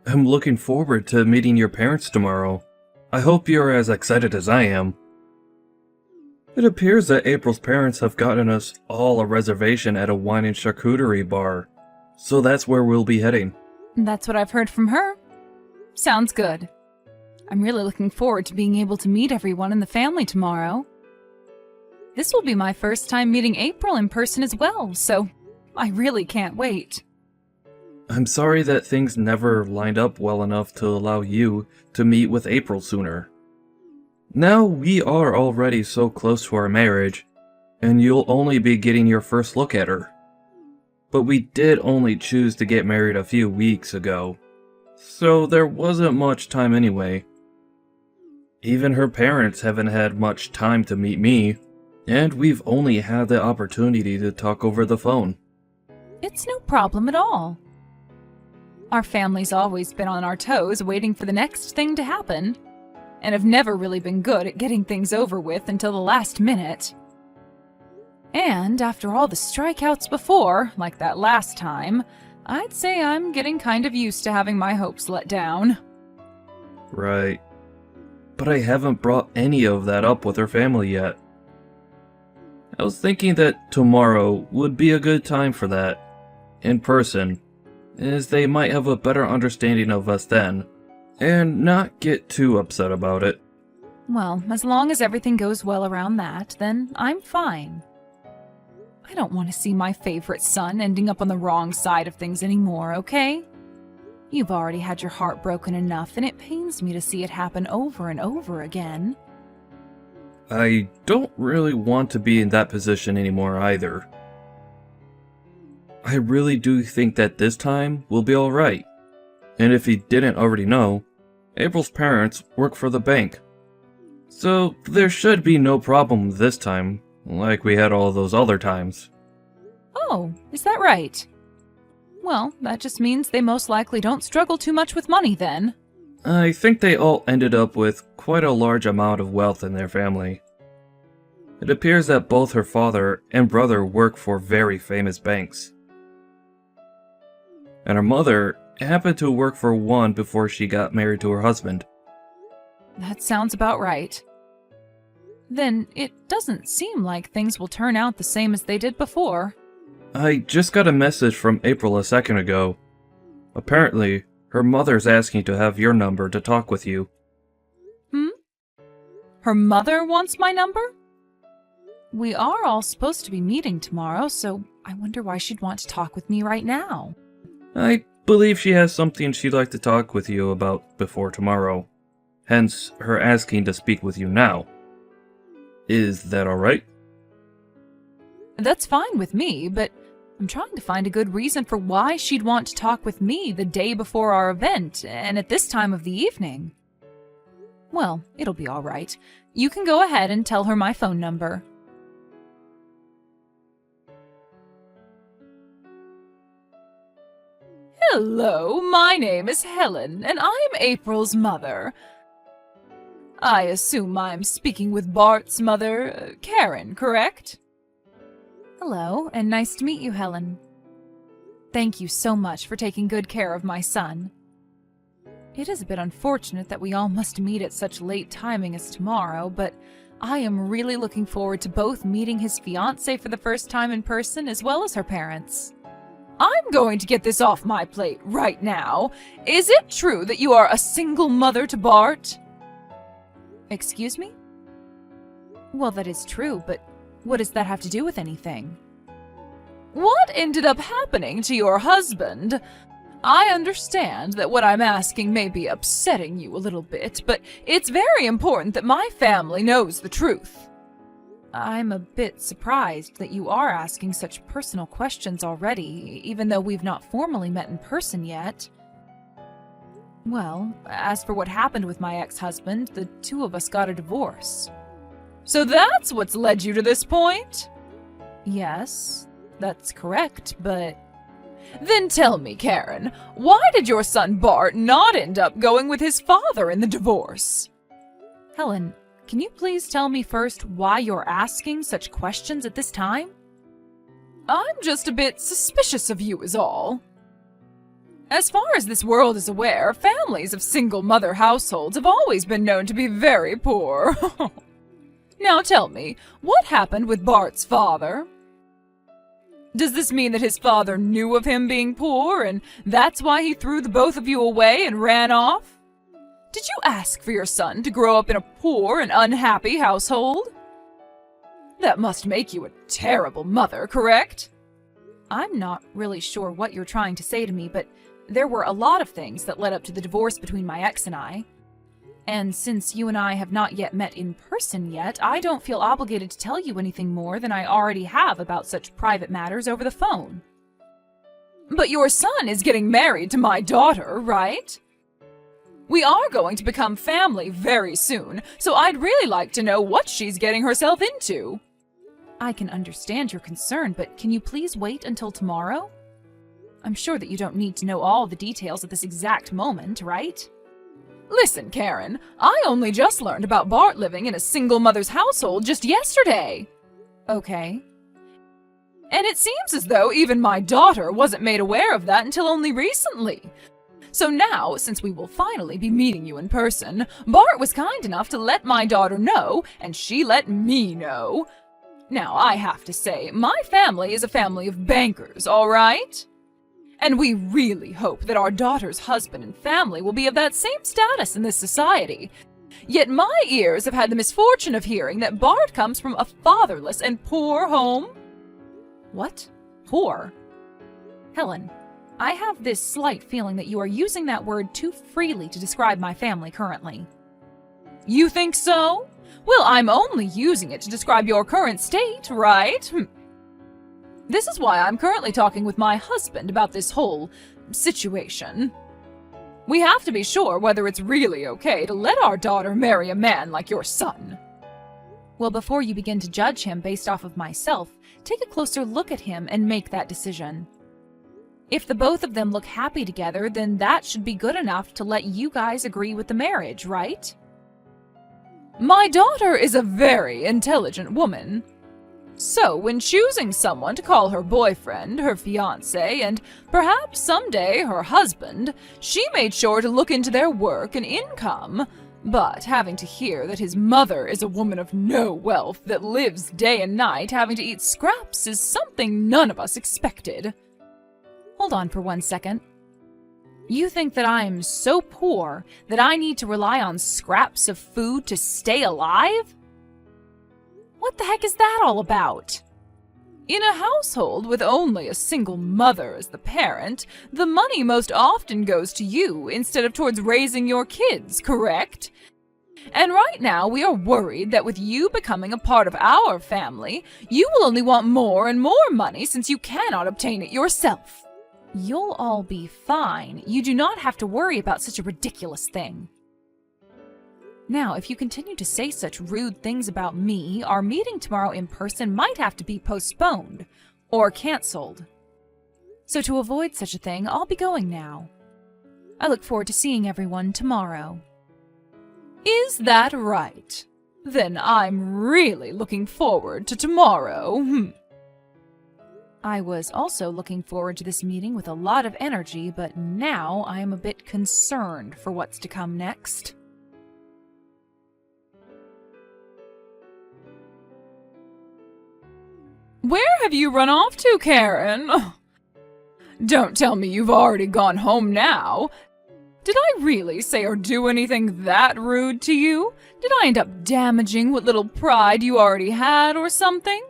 I'm looking forward to meeting your parents tomorrow. I hope you're as excited as I am. It appears that April's parents have gotten us all a reservation at a wine and charcuterie bar, so that's where we'll be heading. That's what I've heard from her. Sounds good. I'm really looking forward to being able to meet everyone in the family tomorrow. This will be my first time meeting April in person as well, so I really can't wait. I'm sorry that things never lined up well enough to allow you to meet with April sooner. Now we are already so close to our marriage, and you'll only be getting your first look at her. But we did only choose to get married a few weeks ago, so there wasn't much time anyway. Even her parents haven't had much time to meet me, and we've only had the opportunity to talk over the phone. It's no problem at all. Our family's always been on our toes waiting for the next thing to happen, and have never really been good at getting things over with until the last minute. And after all the strikeouts before, like that last time, I'd say I'm getting kind of used to having my hopes let down. Right. But I haven't brought any of that up with her family yet. I was thinking that tomorrow would be a good time for that, in person, as they might have a better understanding of us then, and not get too upset about it. Well, as long as everything goes well around that, then I'm fine. I don't want to see my favorite son ending up on the wrong side of things anymore, okay? You've already had your heart broken enough, and it pains me to see it happen over and over again. I don't really want to be in that position anymore either. I really do think that this time will be alright. And if you didn't already know, April's parents work for the bank. So there should be no problem this time, like we had all those other times. Oh, is that right? Well, that just means they most likely don't struggle too much with money then. I think they all ended up with quite a large amount of wealth in their family. It appears that both her father and brother work for very famous banks. And her mother happened to work for one before she got married to her husband. That sounds about right. Then it doesn't seem like things will turn out the same as they did before. I just got a message from April a second ago. Apparently, her mother's asking to have your number to talk with you. Her mother wants my number? We are all supposed to be meeting tomorrow, so I wonder why she'd want to talk with me right now. I believe she has something she'd like to talk with you about before tomorrow. Hence, her asking to speak with you now. Is that alright? That's fine with me, but I'm trying to find a good reason for why she'd want to talk with me the day before our event, and at this time of the evening. Well, it'll be all right. You can go ahead and tell her my phone number. Hello, my name is Helen, and I'm April's mother. I assume I'm speaking with Bart's mother, Karen, correct? Hello, and nice to meet you, Helen. Thank you so much for taking good care of my son. It is a bit unfortunate that we all must meet at such late timing as tomorrow, but I am really looking forward to both meeting his fiancée for the first time in person as well as her parents. I'm going to get this off my plate right now. Is it true that you are a single mother to Bart? Excuse me? Well, that is true, but what does that have to do with anything? What ended up happening to your husband? I understand that what I'm asking may be upsetting you a little bit, but it's very important that my family knows the truth. I'm a bit surprised that you are asking such personal questions already, even though we've not formally met in person yet. Well, as for what happened with my ex-husband, the two of us got a divorce. So that's what's led you to this point? Yes, that's correct, but... Then tell me, Karen, why did your son Bart not end up going with his father in the divorce? Helen, can you please tell me first why you're asking such questions at this time? I'm just a bit suspicious of you is all. As far as this world is aware, families of single mother households have always been known to be very poor. Now tell me, what happened with Bart's father? Does this mean that his father knew of him being poor, and that's why he threw the both of you away and ran off? Did you ask for your son to grow up in a poor and unhappy household? That must make you a terrible mother, correct? I'm not really sure what you're trying to say to me, but there were a lot of things that led up to the divorce between my ex and I. And since you and I have not yet met in person yet, I don't feel obligated to tell you anything more than I already have about such private matters over the phone. But your son is getting married to my daughter, right? We are going to become family very soon, so I'd really like to know what she's getting herself into. I can understand your concern, but can you please wait until tomorrow? I'm sure that you don't need to know all the details at this exact moment, right? Listen, Karen, I only just learned about Bart living in a single mother's household just yesterday. Okay. And it seems as though even my daughter wasn't made aware of that until only recently. So now, since we will finally be meeting you in person, Bart was kind enough to let my daughter know, and she let me know. Now, I have to say, my family is a family of bankers, all right? And we really hope that our daughter's husband and family will be of that same status in this society. Yet my ears have had the misfortune of hearing that Bart comes from a fatherless and poor home. What? Poor? Helen, I have this slight feeling that you are using that word too freely to describe my family currently. You think so? Well, I'm only using it to describe your current state, right? This is why I'm currently talking with my husband about this whole situation. We have to be sure whether it's really okay to let our daughter marry a man like your son. Well, before you begin to judge him based off of myself, take a closer look at him and make that decision. If the both of them look happy together, then that should be good enough to let you guys agree with the marriage, right? My daughter is a very intelligent woman. So, when choosing someone to call her boyfriend, her fiancé, and perhaps someday her husband, she made sure to look into their work and income. But having to hear that his mother is a woman of no wealth that lives day and night having to eat scraps is something none of us expected. Hold on for 1 second. You think that I'm so poor that I need to rely on scraps of food to stay alive? What the heck is that all about? In a household with only a single mother as the parent, the money most often goes to you instead of towards raising your kids, correct? And right now we are worried that with you becoming a part of our family, you will only want more and more money since you cannot obtain it yourself. You'll all be fine. You do not have to worry about such a ridiculous thing. Now, if you continue to say such rude things about me, our meeting tomorrow in person might have to be postponed or canceled. So to avoid such a thing, I'll be going now. I look forward to seeing everyone tomorrow. Is that right? Then I'm really looking forward to tomorrow. I was also looking forward to this meeting with a lot of energy, but now I am a bit concerned for what's to come next. Where have you run off to, Karen? Don't tell me you've already gone home now. Did I really say or do anything that rude to you? Did I end up damaging what little pride you already had or something?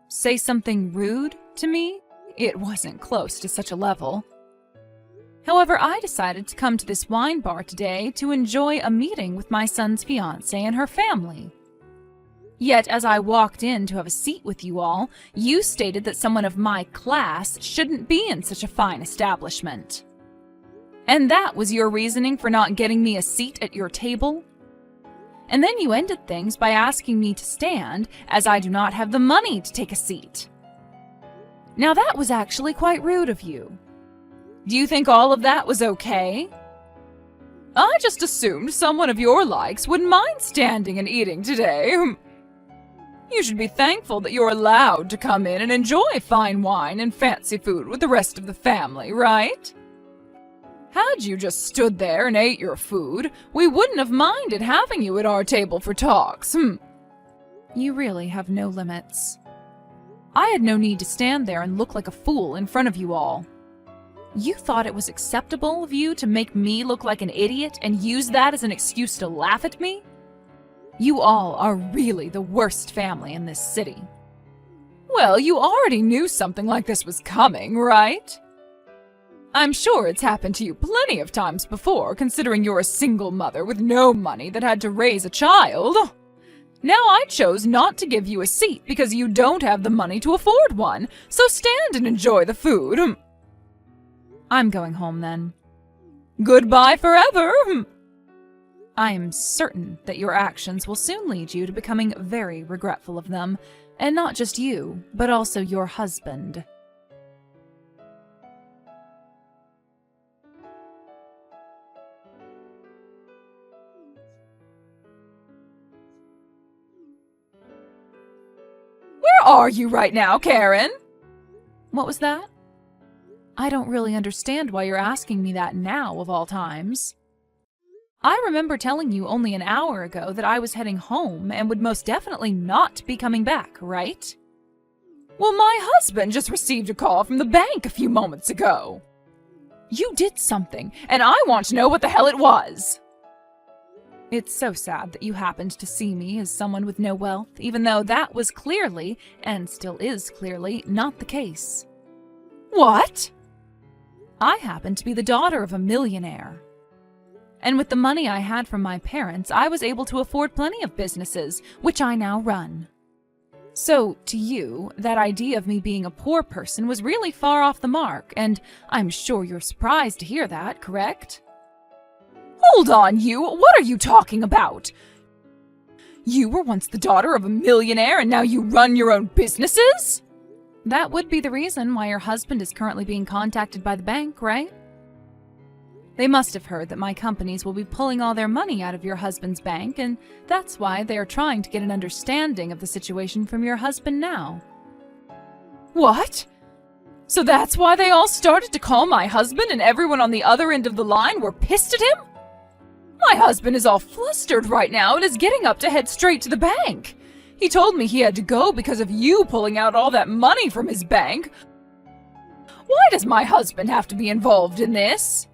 Say something rude to me? It wasn't close to such a level. However, I decided to come to this wine bar today to enjoy a meeting with my son's fiancée and her family. Yet, as I walked in to have a seat with you all, you stated that someone of my class shouldn't be in such a fine establishment. And that was your reasoning for not getting me a seat at your table? And then you ended things by asking me to stand, as I do not have the money to take a seat. Now that was actually quite rude of you. Do you think all of that was okay? I just assumed someone of your likes wouldn't mind standing and eating today. You should be thankful that you're allowed to come in and enjoy fine wine and fancy food with the rest of the family, right? Had you just stood there and ate your food, we wouldn't have minded having you at our table for talks. You really have no limits. I had no need to stand there and look like a fool in front of you all. You thought it was acceptable of you to make me look like an idiot and use that as an excuse to laugh at me? You all are really the worst family in this city. Well, you already knew something like this was coming, right? I'm sure it's happened to you plenty of times before, considering you're a single mother with no money that had to raise a child. Now I chose not to give you a seat because you don't have the money to afford one, so stand and enjoy the food. I'm going home then. Goodbye forever. I am certain that your actions will soon lead you to becoming very regretful of them, and not just you, but also your husband. Where are you right now, Karen? What was that? I don't really understand why you're asking me that now, of all times. I remember telling you only an hour ago that I was heading home and would most definitely not be coming back, right? Well, my husband just received a call from the bank a few moments ago. You did something, and I want to know what the hell it was. It's so sad that you happened to see me as someone with no wealth, even though that was clearly, and still is clearly, not the case. What? I happen to be the daughter of a millionaire. And with the money I had from my parents, I was able to afford plenty of businesses, which I now run. So, to you, that idea of me being a poor person was really far off the mark, and I'm sure you're surprised to hear that, correct? Hold on, you! What are you talking about? You were once the daughter of a millionaire and now you run your own businesses? That would be the reason why your husband is currently being contacted by the bank, right? They must have heard that my companies will be pulling all their money out of your husband's bank, and that's why they are trying to get an understanding of the situation from your husband now. What? So that's why they all started to call my husband and everyone on the other end of the line were pissed at him? My husband is all flustered right now and is getting up to head straight to the bank. He told me he had to go because of you pulling out all that money from his bank. Why does my husband have to be involved in this?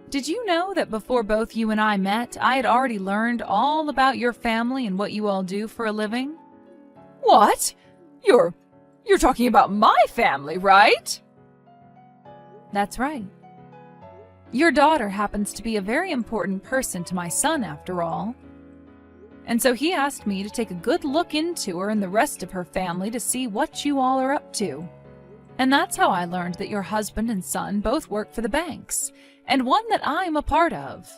Did you know that before both you and I met, I had already learned all about your family and what you all do for a living? What? You're talking about my family, right? That's right. Your daughter happens to be a very important person to my son, after all. And so he asked me to take a good look into her and the rest of her family to see what you all are up to. And that's how I learned that your husband and son both work for the banks, and one that I'm a part of.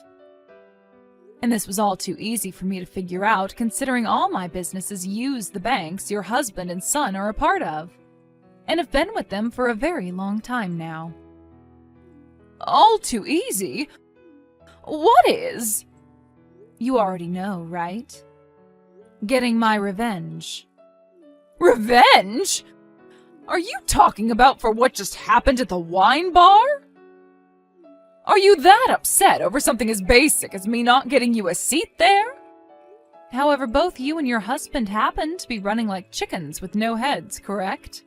And this was all too easy for me to figure out, considering all my businesses use the banks your husband and son are a part of, and have been with them for a very long time now. All too easy? What is? You already know, right? Getting my revenge. Revenge? Are you talking about for what just happened at the wine bar? Are you that upset over something as basic as me not getting you a seat there? However, both you and your husband happen to be running like chickens with no heads, correct?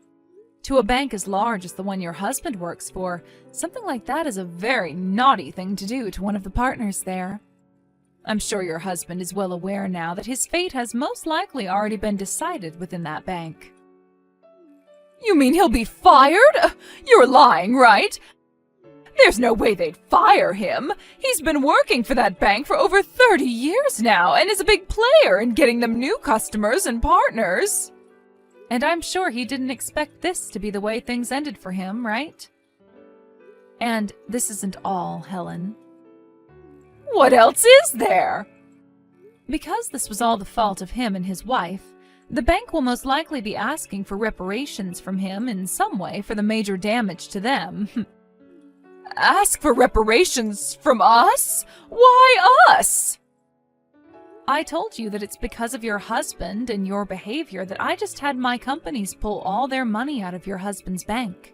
To a bank as large as the one your husband works for, something like that is a very naughty thing to do to one of the partners there. I'm sure your husband is well aware now that his fate has most likely already been decided within that bank. You mean he'll be fired? You're lying, right? There's no way they'd fire him. He's been working for that bank for over 30 years now and is a big player in getting them new customers and partners. And I'm sure he didn't expect this to be the way things ended for him, right? And this isn't all, Helen. What else is there? Because this was all the fault of him and his wife, the bank will most likely be asking for reparations from him in some way for the major damage to them. Ask for reparations from us? Why us? I told you that it's because of your husband and your behavior that I just had my companies pull all their money out of your husband's bank.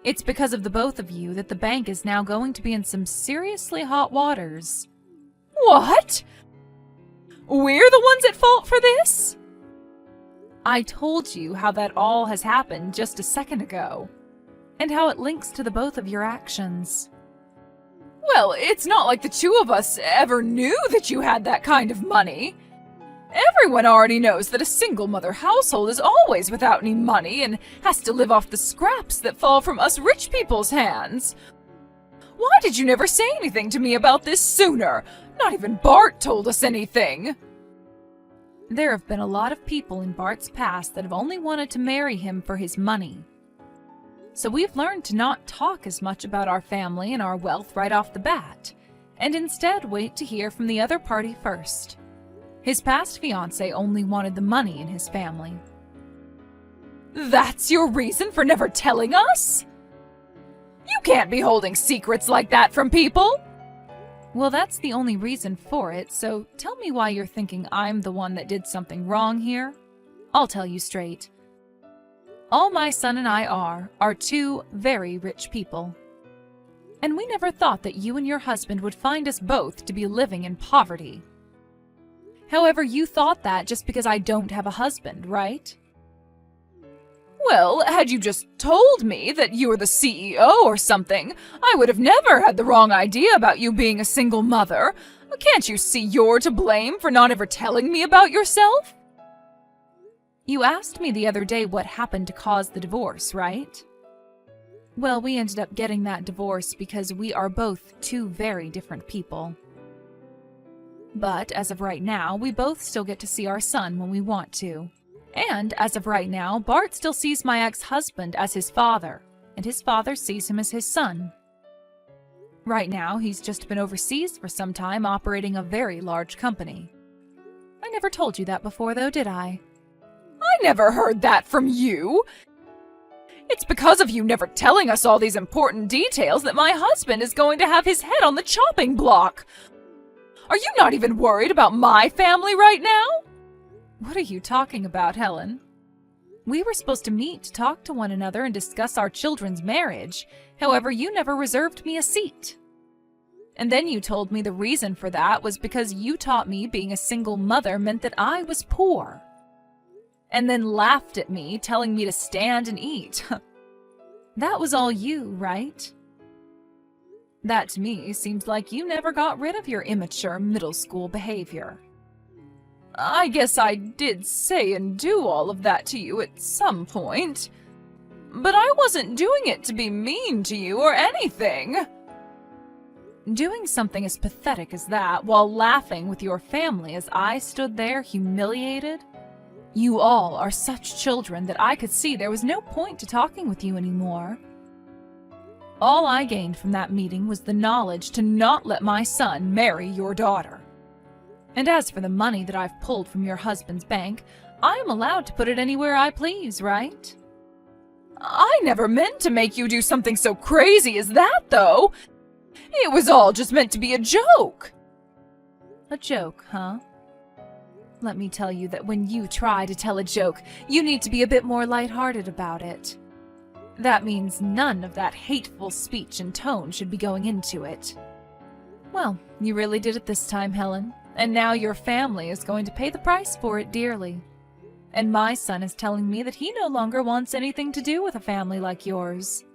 It's because of the both of you that the bank is now going to be in some seriously hot waters. What? We're the ones at fault for this? I told you how that all has happened just a second ago, and how it links to the both of your actions. Well, it's not like the two of us ever knew that you had that kind of money. Everyone already knows that a single mother household is always without any money and has to live off the scraps that fall from us rich people's hands. Why did you never say anything to me about this sooner? Not even Bart told us anything. There have been a lot of people in Bart's past that have only wanted to marry him for his money. So we've learned to not talk as much about our family and our wealth right off the bat, and instead wait to hear from the other party first. His past fiancée only wanted the money in his family. That's your reason for never telling us? You can't be holding secrets like that from people! Well, that's the only reason for it, so tell me why you're thinking I'm the one that did something wrong here. I'll tell you straight. All my son and I are two very rich people. And we never thought that you and your husband would find us both to be living in poverty. However, you thought that just because I don't have a husband, right? Well, had you just told me that you were the CEO or something, I would have never had the wrong idea about you being a single mother. Can't you see you're to blame for not ever telling me about yourself? You asked me the other day what happened to cause the divorce, right? Well, we ended up getting that divorce because we are both two very different people. But as of right now, we both still get to see our son when we want to. And as of right now, Bart still sees my ex-husband as his father, and his father sees him as his son. Right now, he's just been overseas for some time operating a very large company. I never told you that before though, did I? I never heard that from you! It's because of you never telling us all these important details that my husband is going to have his head on the chopping block! Are you not even worried about my family right now? What are you talking about, Helen? We were supposed to meet to talk to one another and discuss our children's marriage. However, you never reserved me a seat. And then you told me the reason for that was because you taught me being a single mother meant that I was poor. And then laughed at me, telling me to stand and eat. That was all you, right? That to me seems like you never got rid of your immature middle school behavior. I guess I did say and do all of that to you at some point. But I wasn't doing it to be mean to you or anything. Doing something as pathetic as that while laughing with your family as I stood there humiliated? You all are such children that I could see there was no point to talking with you anymore. All I gained from that meeting was the knowledge to not let my son marry your daughter. And as for the money that I've pulled from your husband's bank, I am allowed to put it anywhere I please, right? I never meant to make you do something so crazy as that, though. It was all just meant to be a joke. A joke, huh? Let me tell you that when you try to tell a joke, you need to be a bit more lighthearted about it. That means none of that hateful speech and tone should be going into it. Well, you really did it this time, Helen, and now your family is going to pay the price for it dearly. And my son is telling me that he no longer wants anything to do with a family like yours.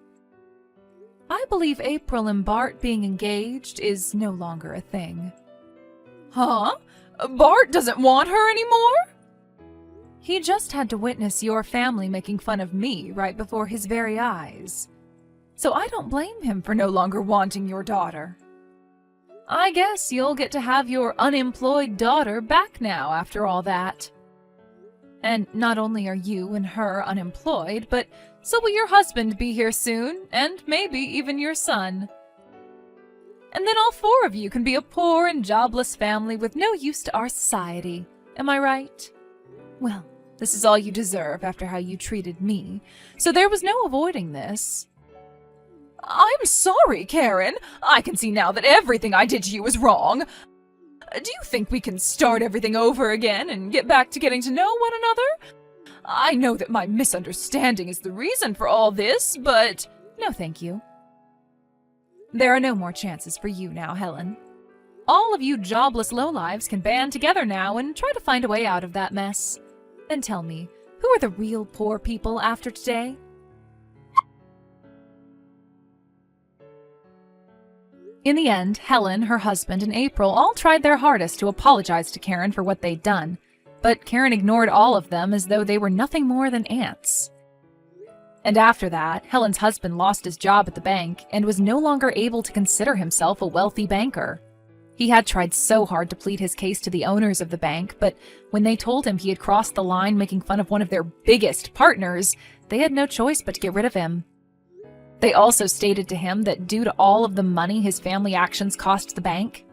I believe April and Bart being engaged is no longer a thing. Huh? Bart doesn't want her anymore? He just had to witness your family making fun of me right before his very eyes. So I don't blame him for no longer wanting your daughter. I guess you'll get to have your unemployed daughter back now after all that. And not only are you and her unemployed, but so will your husband be here soon, and maybe even your son. And then all four of you can be a poor and jobless family with no use to our society. Am I right? Well, this is all you deserve after how you treated me, so there was no avoiding this. I'm sorry, Karen. I can see now that everything I did to you was wrong. Do you think we can start everything over again and get back to getting to know one another? I know that my misunderstanding is the reason for all this, but no thank you. There are no more chances for you now, Helen. All of you jobless lowlives can band together now and try to find a way out of that mess. And tell me, who are the real poor people after today? In the end, Helen, her husband, and April all tried their hardest to apologize to Karen for what they'd done, but Karen ignored all of them as though they were nothing more than ants. And after that, Helen's husband lost his job at the bank and was no longer able to consider himself a wealthy banker. He had tried so hard to plead his case to the owners of the bank, but when they told him he had crossed the line making fun of one of their biggest partners, they had no choice but to get rid of him. They also stated to him that due to all of the money his family actions cost the bank,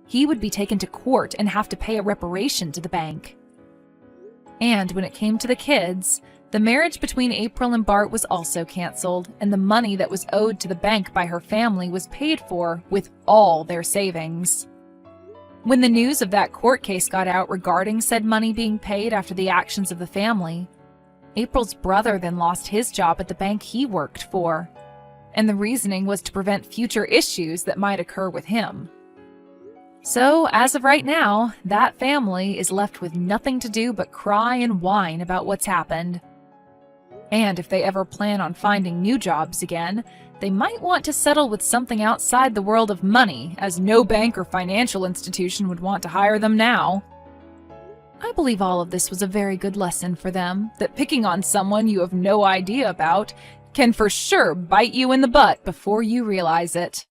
he would be taken to court and have to pay a reparation to the bank. And when it came to the kids, the marriage between April and Bart was also canceled, and the money that was owed to the bank by her family was paid for with all their savings. When the news of that court case got out regarding said money being paid after the actions of the family, April's brother then lost his job at the bank he worked for, and the reasoning was to prevent future issues that might occur with him. So, as of right now, that family is left with nothing to do but cry and whine about what's happened. And if they ever plan on finding new jobs again, they might want to settle with something outside the world of money, as no bank or financial institution would want to hire them now. I believe all of this was a very good lesson for them, that picking on someone you have no idea about can for sure bite you in the butt before you realize it.